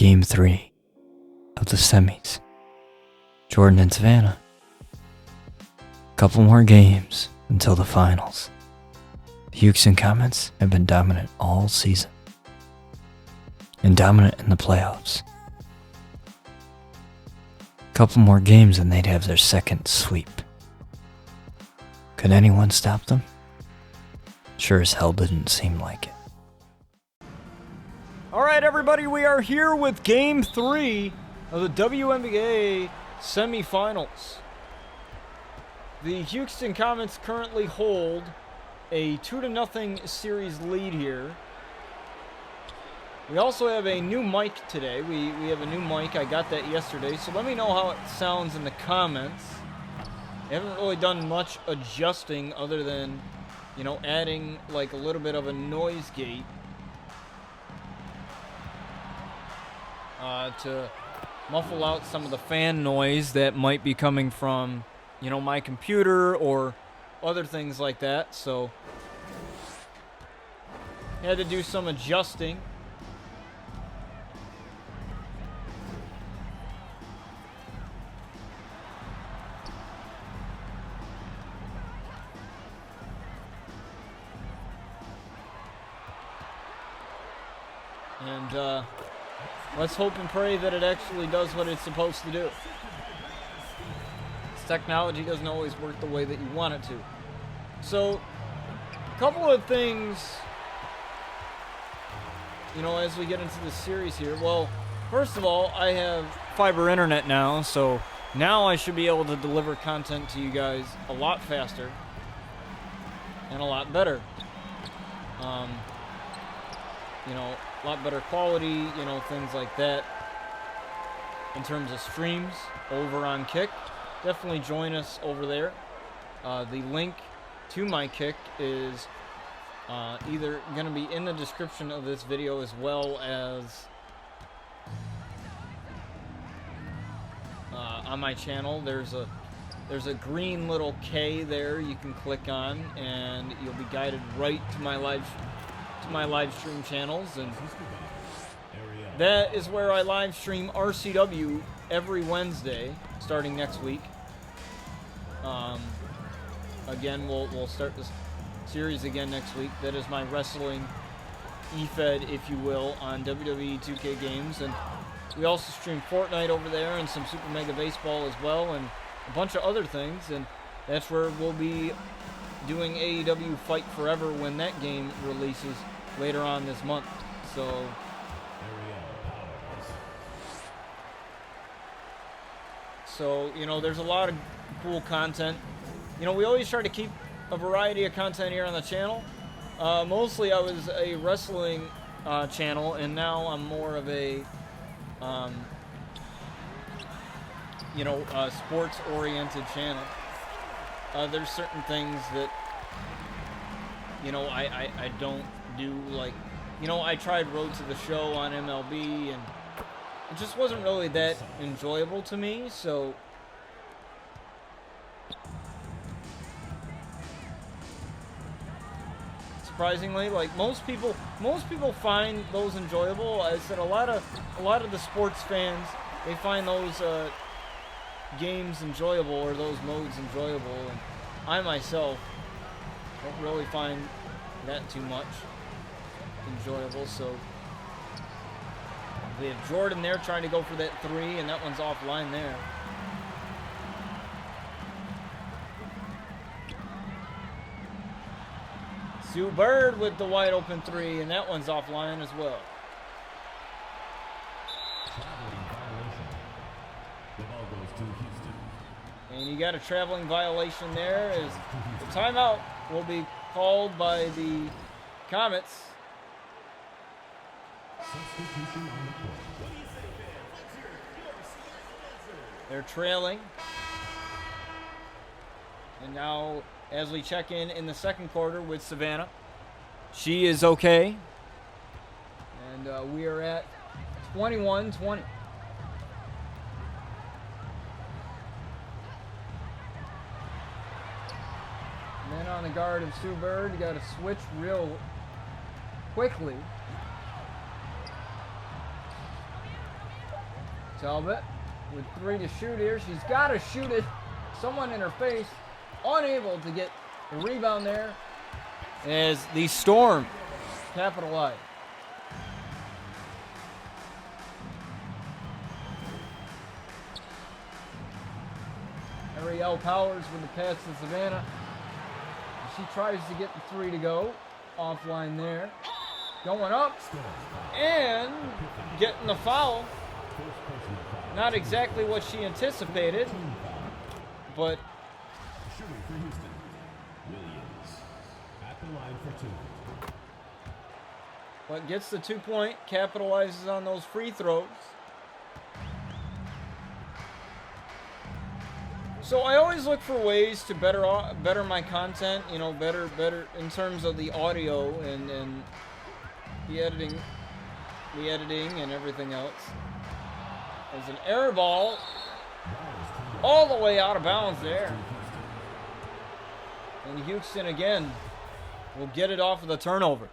Game 3 of the semis. Jordyn and Savannah. Couple more games until the finals. The Houston Comets have been dominant all season. And dominant in the playoffs. Couple more games and they'd have their second sweep. Could anyone stop them? Sure as hell didn't seem like it. All right, everybody, we are here with Game 3 of the WNBA semifinals. The Houston Comets currently hold a 2-0 series lead here. We also have a new mic today. We have a new mic. I got that yesterday, so let me know how it sounds in the comments. I haven't really done much adjusting other than, adding like a little bit of a noise gate to muffle out some of the fan noise that might be coming from, my computer or other things like that. So, had to do some adjusting. And let's hope and pray that it actually does what it's supposed to do. This technology doesn't always work the way that you want it to. So, a couple of things, as we get into this series here. Well, first of all, I have fiber internet now, so now I should be able to deliver content to you guys a lot faster and a lot better. A lot better quality, things like that. In terms of streams over on Kick, definitely join us over there. The link to my Kick is either going to be in the description of this video as well as on my channel. There's a green little K there you can click on, and you'll be guided right to my live stream channels, and that is where I live stream RCW every Wednesday starting next week. Again, we'll start this series again next week. That is my wrestling e-fed, if you will, on WWE 2K games, and we also stream Fortnite over there and some Super Mega Baseball as well, and a bunch of other things, and that's where we'll be doing AEW Fight Forever when that game releases later on this month. So there's a lot of cool content. We always try to keep a variety of content here on the channel. Mostly I was a wrestling channel, and now I'm more of a sports-oriented channel. There's certain things that I don't do, like, I tried Road to the Show on MLB, and it just wasn't really that enjoyable to me, so surprisingly, like, most people find those enjoyable. I said a lot of the sports fans, they find those games enjoyable, or those modes enjoyable, and I myself don't really find that too much enjoyable. So we have Jordyn there trying to go for that three, and that one's offline there. Sue Bird with the wide open three, and that one's offline as well. And you got a traveling violation there, as the timeout will be called by the Comets. They're trailing. And now, as we check in the second quarter with Savannah, she is okay. And we are at 21-20. Man on the guard of Sue Bird. You got to switch real quickly. Talbot with 3 to shoot here. She's got to shoot it. Someone in her face. Unable to get the rebound there as the Storm capitalize. Ariel Powers with the pass to Savannah. She tries to get the 3 to go. Offline there. Going up and getting the foul. Not exactly what she anticipated, but shooting for Houston, Williams at the line for 2. But gets the 2-point, capitalizes on those free throws. So I always look for ways to better my content, you know, better in terms of the audio and the editing and everything else. There's an air ball all the way out of bounds there. And Houston again will get it off of the turnover.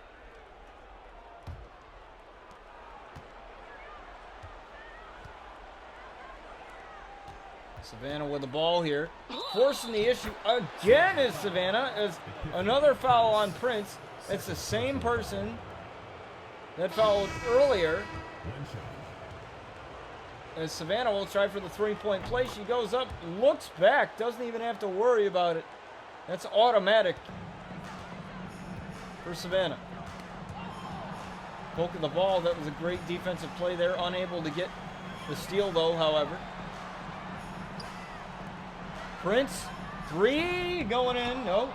Savannah with the ball here. Forcing the issue again is Savannah. As another foul on Prince. It's the same person that fouled earlier. As Savannah will try for the 3-point play. She goes up, looks back, doesn't even have to worry about it. That's automatic for Savannah. Poke of the ball, that was a great defensive play there. Unable to get the steal though, however. Prince, 3 going in, no.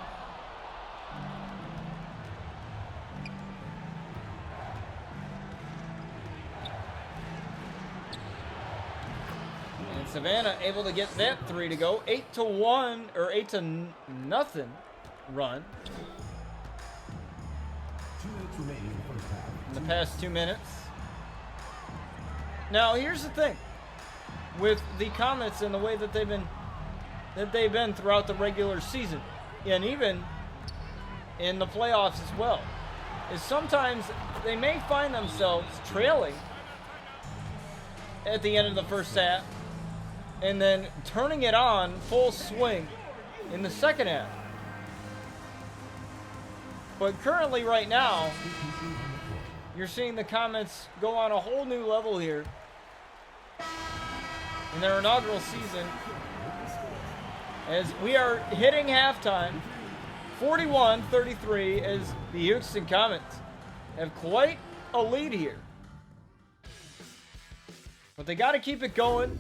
And Savannah able to get that 3 to go. 8-1 or 8-0 run. 2 minutes remaining in the first half. In the past 2 minutes. Now here's the thing with the Comets and the way that they've been throughout the regular season and even in the playoffs as well, is sometimes they may find themselves trailing at the end of the first half and then turning it on full swing in the second half. But currently right now, you're seeing the Comets go on a whole new level here in their inaugural season. As we are hitting halftime, 41-33, as the Houston Comets have quite a lead here. But they got to keep it going.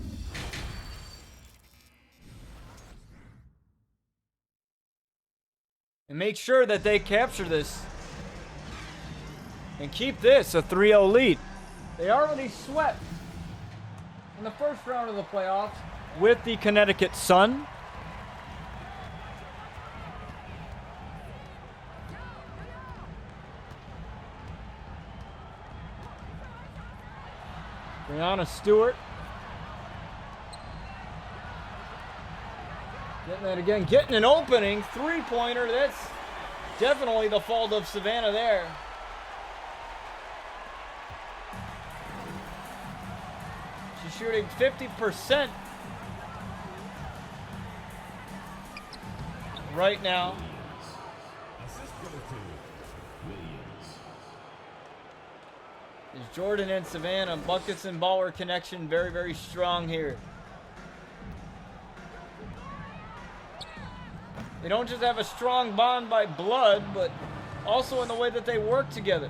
And make sure that they capture this and keep this a 3-0 lead. They already swept in the first round of the playoffs with the Connecticut Sun. Brianna Stewart. Getting that again. Getting an opening. 3-pointer. That's definitely the fault of Savannah there. She's shooting 50% right now. Assist goes to Williams. Is Jordyn and Savannah, buckets and baller connection, very, very strong here. They don't just have a strong bond by blood, but also in the way that they work together.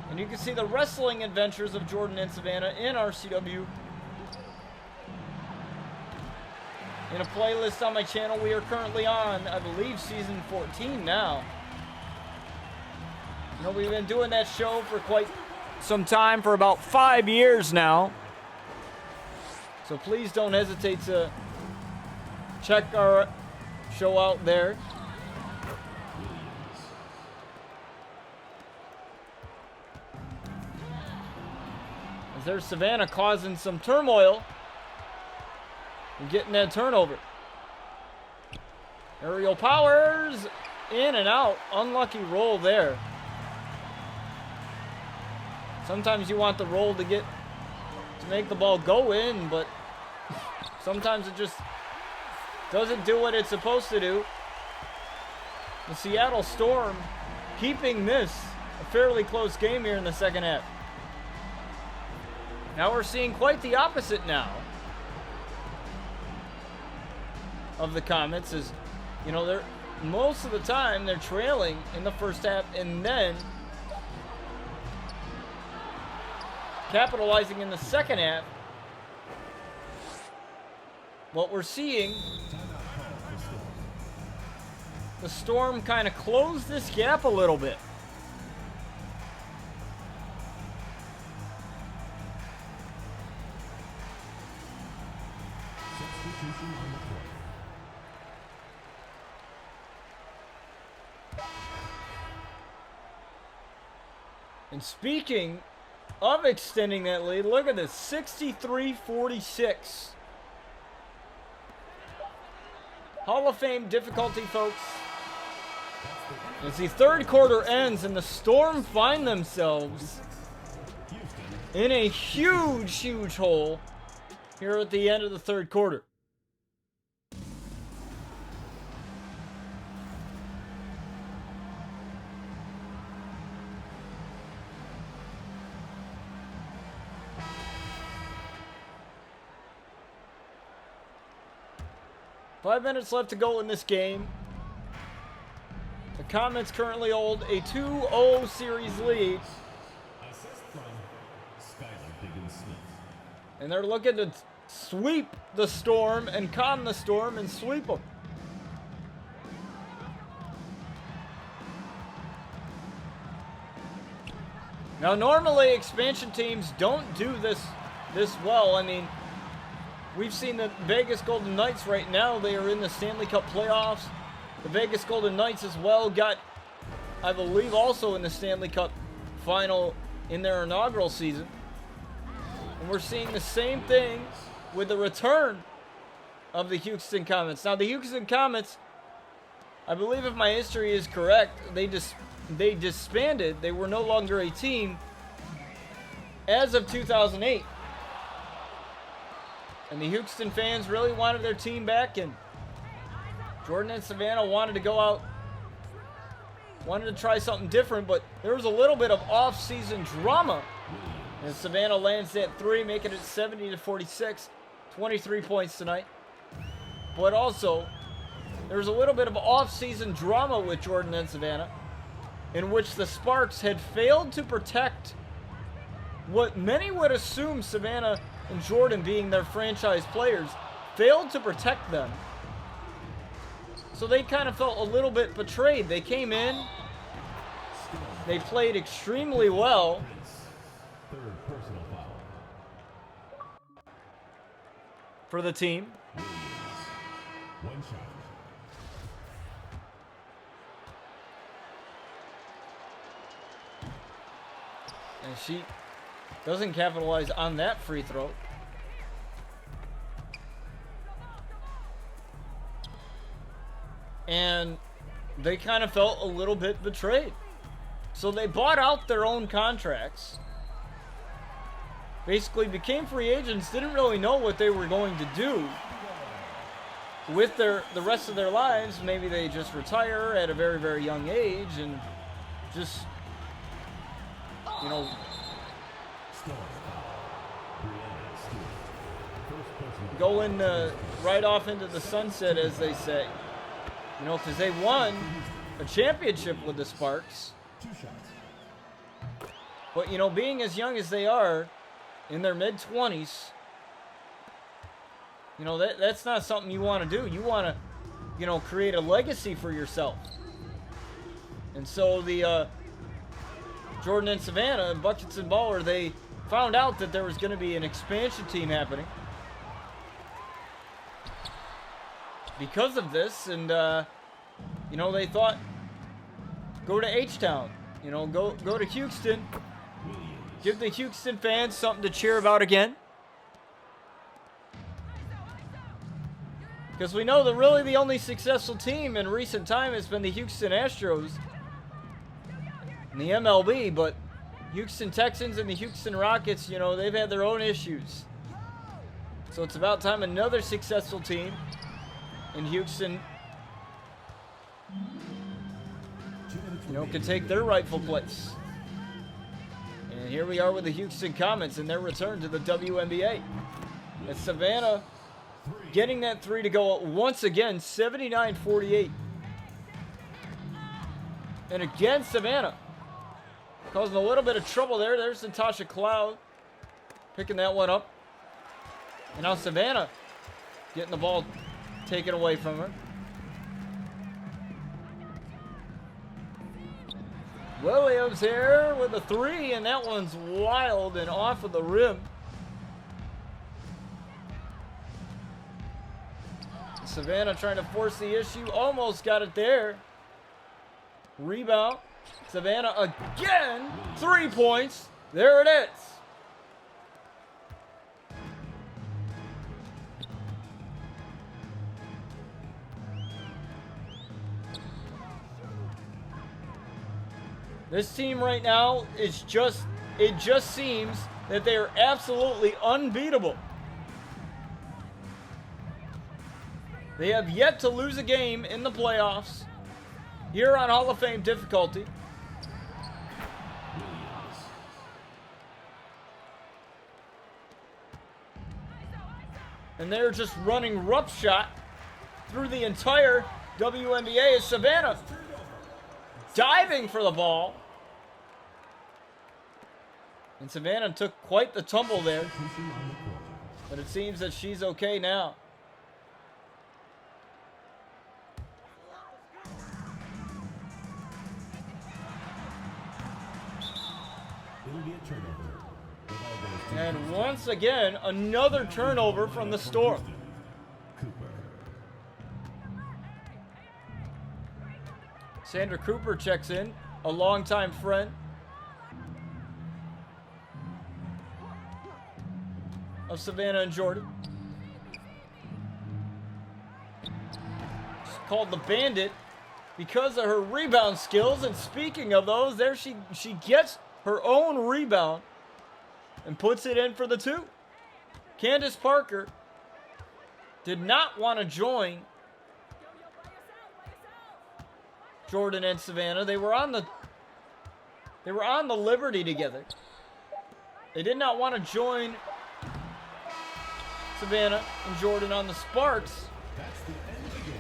And you can see the wrestling adventures of Jordyn and Savannah in RCW. In a playlist on my channel, we are currently on, I believe, season 14 now. You know, we've been doing that show for quite some time, for about 5 years now. So please don't hesitate to check our show out there. As there's Savannah causing some turmoil and getting that turnover. Aerial Powers, in and out. Unlucky roll there. Sometimes you want the roll to make the ball go in, but sometimes it just doesn't do what it's supposed to do. The Seattle Storm keeping this a fairly close game here in the second half. Now we're seeing quite the opposite now of the Comets, as you know, they're most of the time they're trailing in the first half and then capitalizing in the second half. What we're seeing, the Storm kind of close this gap a little bit. And speaking of extending that lead, look at this, 63-46. Hall of Fame difficulty, folks. As the third quarter ends and the Storm find themselves in a huge, huge hole here at the end of the third quarter. Five minutes left to go in this game. The Comets currently hold a 2-0 series lead. And they're looking to sweep the Storm and calm the Storm and sweep them. Now, normally expansion teams don't do this well. I mean, we've seen the Vegas Golden Knights right now. They are in the Stanley Cup playoffs. The Vegas Golden Knights as well got, I believe, also in the Stanley Cup final in their inaugural season. And we're seeing the same thing with the return of the Houston Comets. Now, the Houston Comets, I believe if my history is correct, they disbanded. They were no longer a team as of 2008. And the Houston fans really wanted their team back, and Jordyn and Savannah wanted to go out, wanted to try something different, but there was a little bit of off-season drama. And Savannah lands that three, making it 70-46, 23 points tonight. But also, there was a little bit of off-season drama with Jordyn and Savannah, in which the Sparks had failed to protect what many would assume Savannah and Jordyn, being their franchise players, failed to protect them. So they kind of felt a little bit betrayed. They came in, they played extremely well. Third personal foul. For the team. One shot. And she doesn't capitalize on that free throw. And they kind of felt a little bit betrayed. So they bought out their own contracts. Basically became free agents, didn't really know what they were going to do with the rest of their lives. Maybe they just retire at a very, very young age and just, you know, going right off into the sunset, as they say. You know, because they won a championship with the Sparks. But, you know, being as young as they are, in their mid-20s, you know, that's not something you want to do. You want to, you know, create a legacy for yourself. And so the Jordyn and Savannah, Buckets and Baller, they found out that there was going to be an expansion team happening because of this, and you know, they thought, go to H-Town, you know, go to Houston, give the Houston fans something to cheer about again, because we know that really the only successful team in recent time has been the Houston Astros in the MLB, but Houston Texans and the Houston Rockets, you know, they've had their own issues. So it's about time another successful team in Houston, you know, can take their rightful place. And here we are with the Houston Comets and their return to the WNBA. And Savannah getting that three to go once again, 79-48. And again, Savannah causing a little bit of trouble there. There's Natasha Cloud picking that one up. And now Savannah getting the ball taken away from her. Williams here with a three, and that one's wild and off of the rim. Savannah trying to force the issue, almost got it there. Rebound. Savannah again, 3 points. There it is. This team right now is it just seems that they are absolutely unbeatable. They have yet to lose a game in the playoffs here on Hall of Fame difficulty. And they're just running roughshod through the entire WNBA as Savannah diving for the ball. And Savannah took quite the tumble there. But it seems that she's okay now. And once again, another turnover from the Storm. Sandra Cooper checks in, a longtime friend of Savannah and Jordyn. She's called the Bandit because of her rebound skills. And speaking of those, there she gets her own rebound and puts it in for the two. Candace Parker did not want to join Jordyn and Savannah. They were on the Liberty together. They did not want to join Savannah and Jordyn on the Sparks.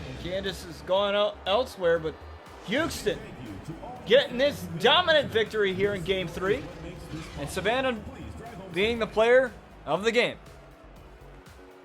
And Candace has gone out elsewhere, but Houston getting this dominant victory here in Game 3. And Savannah being the player of the game.